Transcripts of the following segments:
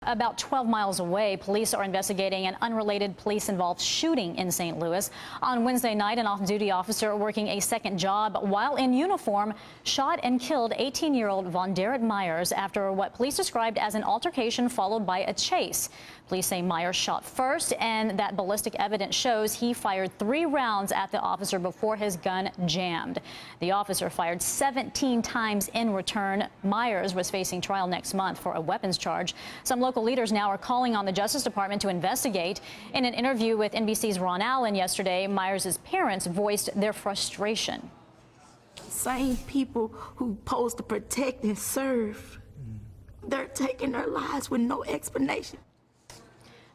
About 12 miles away, police are investigating an unrelated police-involved shooting in St. Louis. On Wednesday night, an off-duty officer working a second job while in uniform shot and killed 18-year-old Vonderrit Myers after what police described as an altercation followed by a chase. Police say Myers shot first, and that ballistic evidence shows he fired 3 rounds at the officer before his gun jammed. The officer fired 17 times in return. Myers was facing trial next month for a weapons charge. Some local leaders now are calling on the Justice Department to investigate. In an interview with NBC's Ron Allen yesterday, Myers' parents voiced their frustration. Same people who supposed to protect and serve, they're taking their lives with no explanation.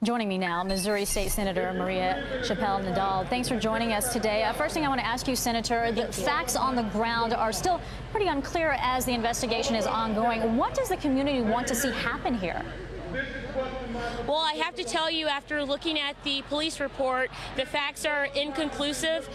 Joining me now, Missouri State Senator Maria Chappelle-Nadal. Thanks for joining us today. First thing I want to ask you, Senator, the facts on the ground are still pretty unclear as the investigation is ongoing. What does the community want to see happen here? Well, I have to tell you, after looking at the police report, the facts are inconclusive.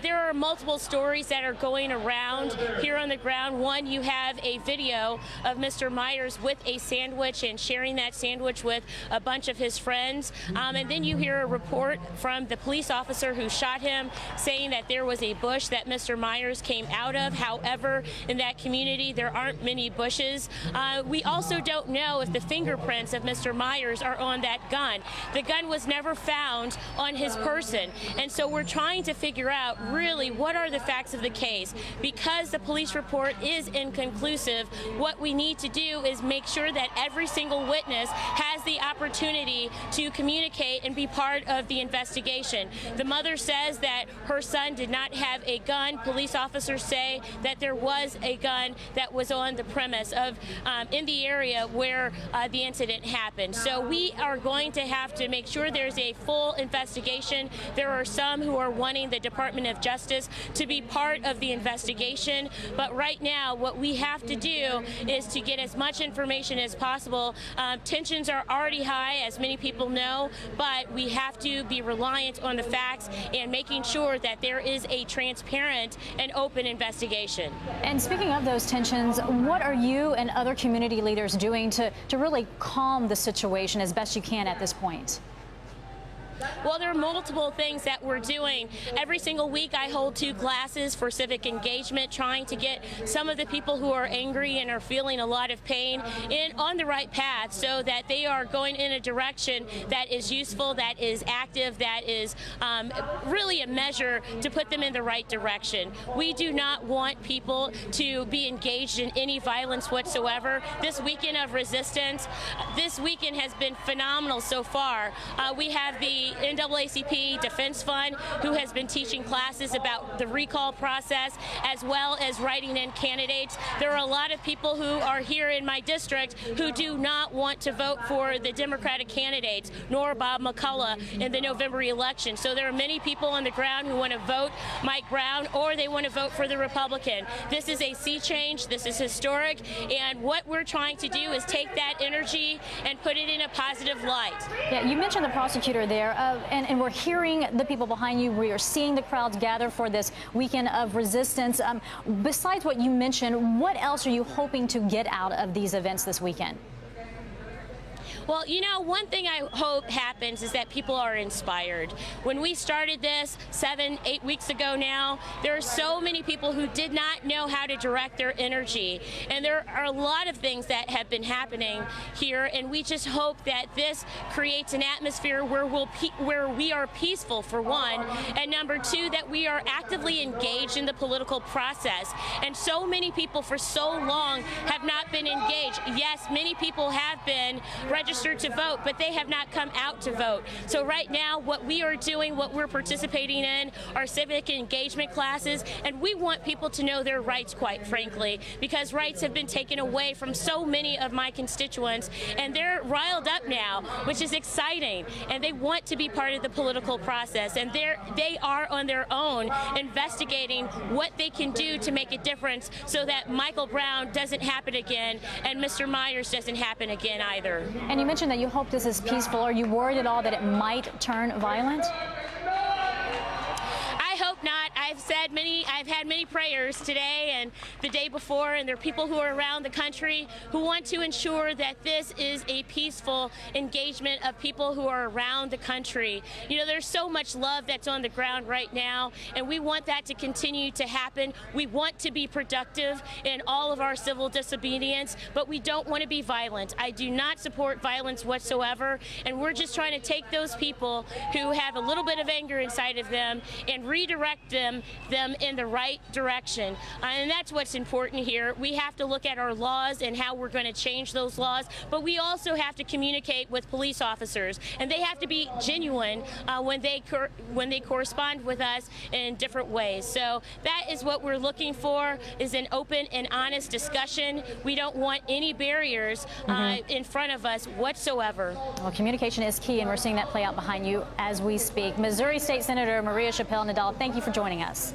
There are multiple stories that are going around here on the ground. One, you have a video of Mr. Myers with a sandwich and sharing that sandwich with a bunch of his friends. And then you hear a report from the police officer who shot him saying that there was a bush that Mr. Myers came out of. However, in that community, there aren't many bushes. We also don't know if the fingerprints of Mr. Myers are on that gun. The gun was never found on his person, and so we're trying to figure out really what are the facts of the case. Because the police report is inconclusive, what we need to do is make sure that every single witness has the opportunity to communicate and be part of the investigation. The mother says that her son did not have a gun. Police officers say that there was a gun that was on the premise of in the area where the incident happened. So we are going to have to make sure there's a full investigation. There are some who are wanting the Department of Justice to be part of the investigation, but right now what we have to do is to get as much information as possible. Tensions are already high, as many people know, but we have to be reliant on the facts and making sure that there is a transparent and open investigation. And speaking of those tensions, what are you and other community leaders doing to really calm the situation as best you can at this point? Well, there are multiple things that we're doing. Every single week I hold 2 classes for civic engagement, trying to get some of the people who are angry and are feeling a lot of pain on the right path so that they are going in a direction that is useful, that is active, that is really a measure to put them in the right direction. We do not want people to be engaged in any violence whatsoever. This weekend of resistance, this weekend has been phenomenal so far. We have the NAACP Defense Fund, who has been teaching classes about the recall process as well as writing in candidates. There are a lot of people who are here in my district who do not want to vote for the Democratic candidates, nor Bob McCullough in the November election. So there are many people on the ground who want to vote Mike Brown, or they want to vote for the Republican. This is a sea change. This is historic. And what we're trying to do is take that energy and put it in a positive light. Yeah, you mentioned the prosecutor there. And we're hearing the people behind you. We are seeing the crowds gather for this weekend of resistance. Besides what you mentioned, what else are you hoping to get out of these events this weekend? Well, you know, one thing I hope happens is that people are inspired. When we started this 7-8 weeks ago now, there are so many people who did not know how to direct their energy. And there are a lot of things that have been happening here, and we just hope that this creates an atmosphere where we are peaceful, for one, and number 2, that we are actively engaged in the political process. And so many people for so long have not been engaged. Yes, many people have been registered to vote, but they have not come out to vote. So right now, what we are doing, what we're participating in, are civic engagement classes, and we want people to know their rights, quite frankly, because rights have been taken away from so many of my constituents, and they're riled up now, which is exciting, and they want to be part of the political process, and they are on their own investigating what they can do to make a difference so that Michael Brown doesn't happen again and Mr. Myers doesn't happen again either. And you mentioned that you hope this is peaceful. Are you worried at all that it might turn violent? I hope not. I've said I've had many prayers today and the day before, and there are people who are around the country who want to ensure that this is a peaceful engagement of people who are around the country. You know, there's so much love that's on the ground right now, and we want that to continue to happen. We want to be productive in all of our civil disobedience, but we don't want to be violent. I do not support violence whatsoever, and we're just trying to take those people who have a little bit of anger inside of them and redirect them in the right direction. And that's what's important here. We have to look at our laws and how we're going to change those laws, but we also have to communicate with police officers, and they have to be genuine when they correspond with us in different ways. So that is what we're looking for, is an open and honest discussion. We don't want any barriers in front of us whatsoever. Well, communication is key, and we're seeing that play out behind you as we speak. Missouri State Senator Maria Chappelle Nadal, thank you for joining us.